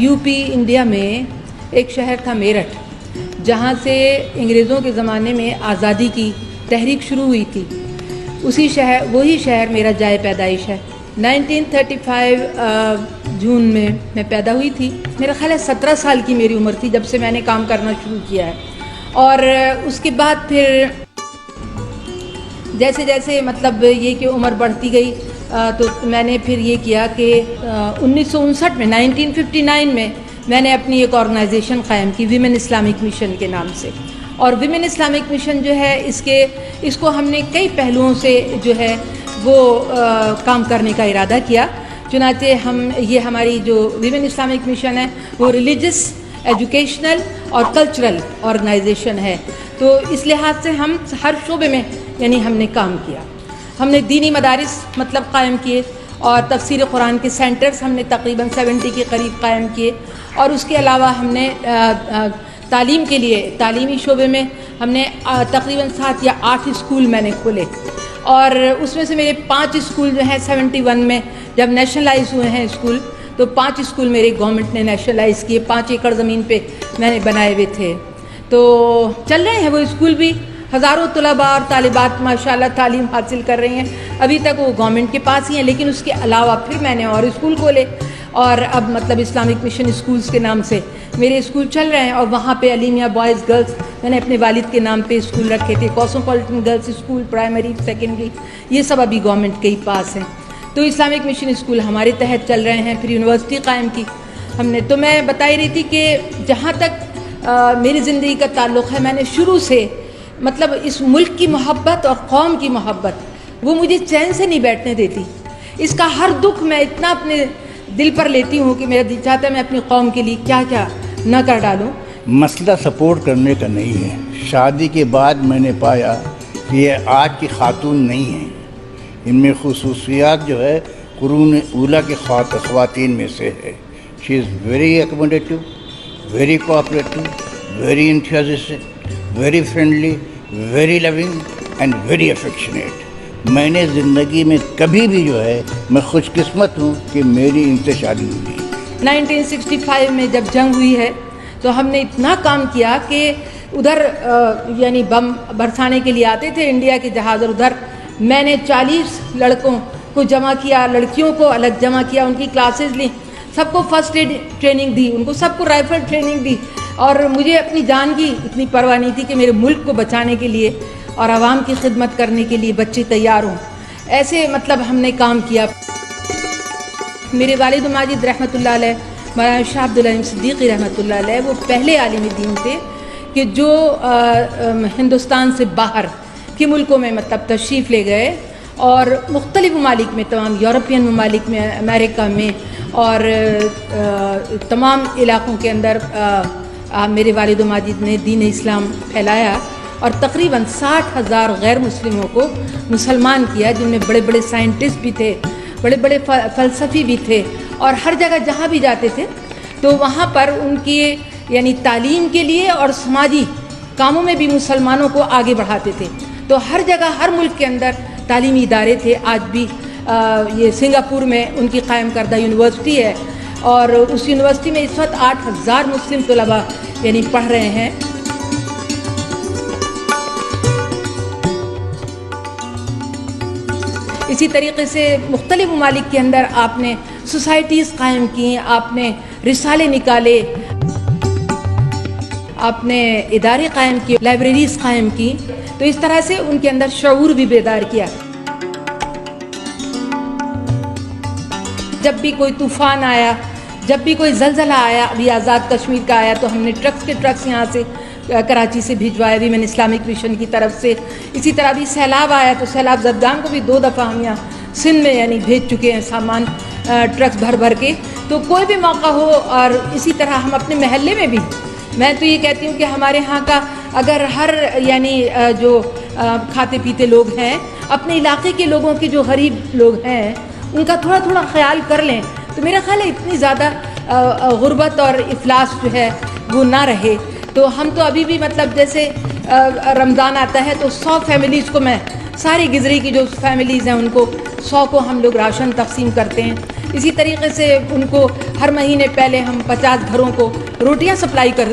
UP India में एक शहर था मेरठ, जहाँ से अंग्रेज़ों के ज़माने में आज़ादी की तहरीक शुरू हुई थी। वही शहर मेरा जाए पैदाइश है। 1935 जून में मैं पैदा हुई थी। मेरा ख्याल है 17 साल की मेरी उम्र थी जब से मैंने काम करना शुरू किया है। और उसके बाद फिर जैसे जैसे मतलब ये कि उम्र बढ़ती गई तो मैंने फिर ये किया कि 1959 में 1959 में मैंने अपनी एक ऑर्गेनाइजेशन क़ायम की विमेन इस्लामिक मिशन के नाम से। और विमेन इस्लामिक मिशन जो है इसको हमने कई पहलुओं से जो है वो काम करने का इरादा किया। चुनांचे हमारी जो विमेन इस्लामिक मिशन है वो रिलीजियस, एजुकेशनल और कल्चरल ऑर्गेनाइजेशन है। तो इस लिहाज से हम हर शोबे में यानी हमने काम किया। हमने दीनी मदारिस मतलब क़ायम किए और तफसीर कुरान के सेंटर्स हमने तकरीबन 70 के करीब क़ायम किए। और उसके अलावा हमने तालीम के लिए तालीमी शोबे में हमने तकरीबन 7 या 8 स्कूल मैंने खोले। और उसमें से मेरे 5 स्कूल जो हैं 71 में जब नेशनलाइज हुए हैं स्कूल, तो 5 स्कूल मेरे गवर्नमेंट ने नेशनलाइज़ किए। 5 एकड़ ज़मीन पे मैंने बनाए हुए थे। तो चल रहे हैं वो स्कूल भी। हज़ारों तलबा और तालिबात माशाल्लाह तालीम हासिल कर रही हैं। अभी तक वो गवर्नमेंट के पास ही हैं, लेकिन उसके अलावा फिर मैंने और स्कूल खोले। और अब मतलब इस्लामिक मिशन स्कूल्स के नाम से मेरे स्कूल चल रहे हैं। और वहाँ पे अलीमिया बॉयज़ गर्ल्स मैंने अपने वालिद के नाम पे स्कूल रखे थे। Cosmopolitan girls school, primary, secondary, ये सब अभी गवर्नमेंट के ही पास हैं। तो इस्लामिक मिशन स्कूल हमारे तहत चल रहे हैं। फिर यूनिवर्सिटी क़ायम की हमने। तो मैं बता ही रही थी कि जहाँ तक मेरी ज़िंदगी का ताल्लुक़ है, मैंने शुरू से मतलब इस मुल्क की मोहब्बत और कौम की मोहब्बत वो मुझे चैन से नहीं बैठने देती। इसका हर दुख मैं इतना अपने दिल पर लेती हूँ कि मेरा दिल चाहता है मैं अपनी कौम के लिए क्या क्या न कर डालूँ। मसला सपोर्ट करने का नहीं है। शादी के बाद मैंने पाया कि ये आज की खातून नहीं है। इनमें खुसूसियात जो है कुरून ऊला के ख़वातीन में से है। She is very accommodative, very cooperative, very enthusiastic, very friendly, very loving and very affectionate. मैंने ज़िंदगी में कभी भी जो है मैं खुशकिस्मत हूँ कि मेरी इनसे शादी हुई। 1965 में जब जंग हुई है तो हमने इतना काम किया कि उधर यानी बम बरसाने के लिए आते थे इंडिया के जहाज़। और उधर मैंने 40 लड़कों को जमा किया, लड़कियों को अलग जमा किया, उनकी क्लासेस ली, सबको फर्स्ट एड ट्रेनिंग दी, उनको सबको राइफल ट्रेनिंग दी। और मुझे अपनी जान की इतनी परवाह नहीं थी कि मेरे मुल्क को बचाने के लिए और आवाम की खिदमत करने के लिए बच्चे तैयार हों। ऐसे मतलब हमने काम किया। मेरे वालिद माजिद रहमतुल्लाह अलैह, मौलाना शाह अब्दुल हलीम सिद्दीकी रहमतुल्लाह अलैह, वो पहले आलिम दीन थे कि जो हिंदुस्तान से बाहर के मुल्कों में मतलब तशरीफ़ ले गए और मुख्तलिफ़ ममालिक में, तमाम यूरोपियन ममालिक में, अमेरिका में और तमाम इलाक़ों के अंदर मेरे वालिद माजिद ने दीन इस्लाम फैलाया और तकरीबन 60,000 गैर मुस्लिमों को मुसलमान किया, जिनमें बड़े बड़े साइंटिस्ट भी थे, बड़े बड़े फ़लसफ़ी भी थे। और हर जगह जहाँ भी जाते थे तो वहाँ पर उनकी यानी तालीम के लिए और समाजी कामों में भी मुसलमानों को आगे बढ़ाते थे। तो हर जगह हर मुल्क के अंदर तालीमी इदारे थे। आज भी ये सिंगापुर में उनकी क़ायम करदा यूनिवर्सिटी है और उस यूनिवर्सिटी में इस वक्त 8,000 मुस्लिम तलबा यानी पढ़ रहे हैं। इसी तरीके से मुख्तलिफ़ ममालिक के अंदर आपने सोसाइटीज़ क़ायम की, आपने रिसाले निकाले, आपने इदारे क़ायम किए, लाइब्रेरीज़ क़ायम की। तो इस तरह से उनके अंदर शऊर भी बेदार किया। जब भी कोई तूफ़ान आया, जब भी कोई ज़लज़ला आया, अभी आज़ाद कश्मीर का आया तो हमने ट्रक्स के ट्रक्स यहाँ से कराची से भिजवाए विमेन इस्लामिक मिशन की तरफ से। इसी तरह भी सैलाब आया तो सैलाब ज़दगान को भी 2 दफ़ा हम यहाँ सिंध में यानी भेज चुके हैं सामान ट्रक्स भर भर के। तो कोई भी मौका हो। और इसी तरह हम अपने महल्ले में भी, मैं तो ये कहती हूँ कि हमारे यहाँ का अगर हर यानी जो खाते पीते लोग हैं, अपने इलाके के लोगों के जो गरीब लोग हैं उनका थोड़ा थोड़ा ख्याल कर लें तो मेरा ख्याल है इतनी ज़्यादा गुर्बत और इफलास जो है वो ना रहे। तो हम तो अभी भी मतलब जैसे रमज़ान आता है तो 100 फैमिलीज़ को मैं ساری گزری کی جو فیملیز ہیں ان کو 100 کو ہم لوگ راشن تقسیم کرتے ہیں. اسی طریقے سے ان کو ہر مہینے پہلے ہم 50 گھروں کو روٹیاں سپلائی کر